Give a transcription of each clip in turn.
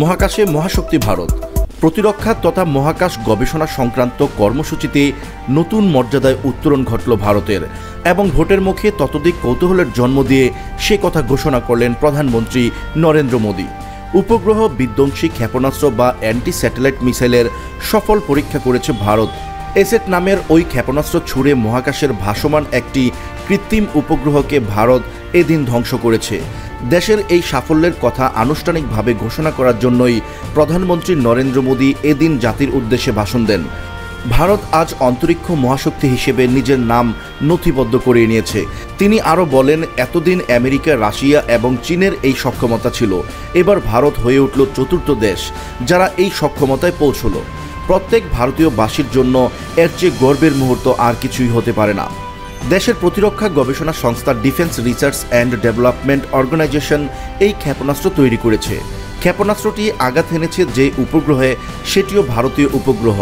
মহাকাশে মহাশক্তি ভারত প্রতিরক্ষা তথা মহাকাশ গবেষণা সংক্রান্ত কর্মসূচিতে নতুন মর্যাদায় উত্তরণ ঘটল ভারতের এবং ভোটের মুখে ততোধিক কৌতূহলের জন্ম দিয়ে সে কথা ঘোষণা করলেন প্রধানমন্ত্রী নরেন্দ্র মোদী। উপগ্রহ বিধ্বংসী ক্ষেপণাস্ত্র বা অ্যান্টি স্যাটেলাইট মিসাইলের সফল পরীক্ষা করেছে ভারত। এসেট নামের ওই ক্ষেপণাস্ত্র ছুড়ে মহাকাশের ভাসমান একটি কৃত্রিম উপগ্রহকে ভারত এদিন ধ্বংস করেছে। দেশের এই সাফল্যের কথা আনুষ্ঠানিকভাবে ঘোষণা করার জন্যই প্রধানমন্ত্রী নরেন্দ্র মোদী এদিন জাতির উদ্দেশ্যে ভাষণ দেন। ভারত আজ অন্তরিক্ষ মহাশক্তি হিসেবে নিজের নাম নথিবদ্ধ করে নিয়েছে। তিনি আরও বলেন, এতদিন আমেরিকা, রাশিয়া এবং চীনের এই সক্ষমতা ছিল, এবার ভারত হয়ে উঠল চতুর্থ দেশ যারা এই সক্ষমতায় পৌঁছল। প্রত্যেক ভারতীয়বাসীর জন্য এর চেয়ে গর্বের মুহূর্ত আর কিছুই হতে পারে না। দেশের প্রতিরক্ষা গবেষণা সংস্থা defence research and development organisation এই ক্ষেপণাস্ত্র তৈরি করেছে। ক্ষেপণাস্ত্রটি আঘাত এনেছে যে উপগ্রহে, সেটিও ভারতীয় উপগ্রহ।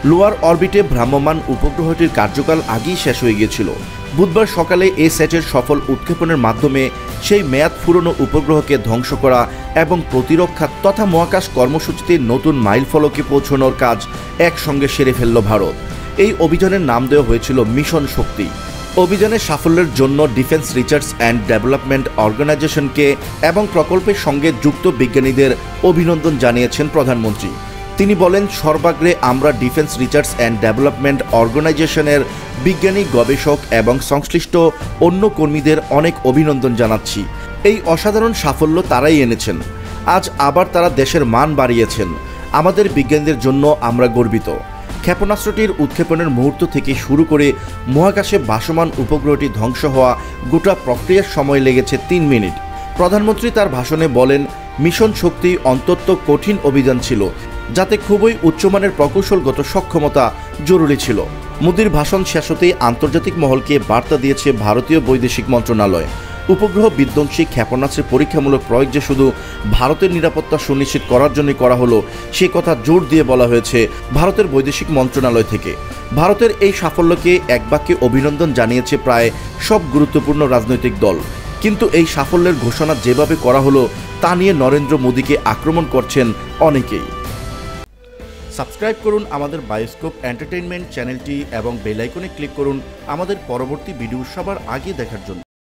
লোয়ার অরবিটে ভ্রাম্যমাণ উপগ্রহটির কার্যকাল আগেই শেষ হয়ে গিয়েছিল। বুধবার সকালে এ সেটের সফল উৎক্ষেপণের মাধ্যমে সেই মেয়াদ ফুরনো উপগ্রহকে ধ্বংস করা এবং প্রতিরক্ষা তথা মহাকাশ কর্মসূচিতে নতুন মাইলফলকে পৌঁছানোর কাজ একসঙ্গে সেরে ফেলল ভারত। এই অভিযানের নাম দেওয়া হয়েছিল মিশন শক্তি। অভিযানের সাফল্যের জন্য ডিফেন্স রিসার্চ অ্যান্ড ডেভেলপমেন্ট অর্গানাইজেশনকে এবং প্রকল্পের সঙ্গে যুক্ত বিজ্ঞানীদের অভিনন্দন জানিয়েছেন প্রধানমন্ত্রী। তিনি বলেন, সর্বাগ্রে আমরা ডিফেন্স রিসার্চ অ্যান্ড ডেভেলপমেন্ট অর্গানাইজেশনের বিজ্ঞানী, গবেষক এবং সংশ্লিষ্ট অন্য কর্মীদের অনেক অভিনন্দন জানাচ্ছি। এই অসাধারণ সাফল্য তারাই এনেছেন। আজ আবার তারা দেশের মান বাড়িয়েছেন। আমাদের বিজ্ঞানীদের জন্য আমরা গর্বিত। ক্ষেপণাস্ত্রটির উৎক্ষেপণের মুহূর্ত থেকে শুরু করে মহাকাশে ভাসমান উপগ্রহটি ধ্বংস হওয়া গোটা প্রক্রিয়ার সময় লেগেছে 3 মিনিট। প্রধানমন্ত্রী তার ভাষণে বলেন, মিশন শক্তি অত্যন্ত কঠিন অভিযান ছিল, যাতে খুবই উচ্চমানের প্রকৌশলগত সক্ষমতা জরুরি ছিল। মোদির ভাষণ শেষ হতেই আন্তর্জাতিক মহলকে বার্তা দিয়েছে ভারতীয় বৈদেশিক মন্ত্রণালয়। উপগ্রহ বিধ্বংসী ক্ষেপণাস্ত্রের পরীক্ষামূলক প্রয়োগ যে শুধু ভারতের নিরাপত্তা সুনিশ্চিত করার জন্য করা হলো, সে কথা জোর দিয়ে বলা হয়েছে ভারতের বৈদেশিক মন্ত্রণালয় থেকে। ভারতের এই সাফল্যকে এক বাক্যে অভিনন্দন জানিয়েছে প্রায় সব গুরুত্বপূর্ণ রাজনৈতিক দল। কিন্তু এই সাফল্যের ঘোষণা যেভাবে করা হলো তা নিয়ে নরেন্দ্র মোদীকে আক্রমণ করছেন অনেকেই। সাবস্ক্রাইব করুন আমাদের বায়োস্কোপ এন্টারটেইনমেন্ট চ্যানেলটি এবং বেল আইকনে ক্লিক করুন আমাদের পরবর্তী ভিডিও সবার আগে দেখার জন্য।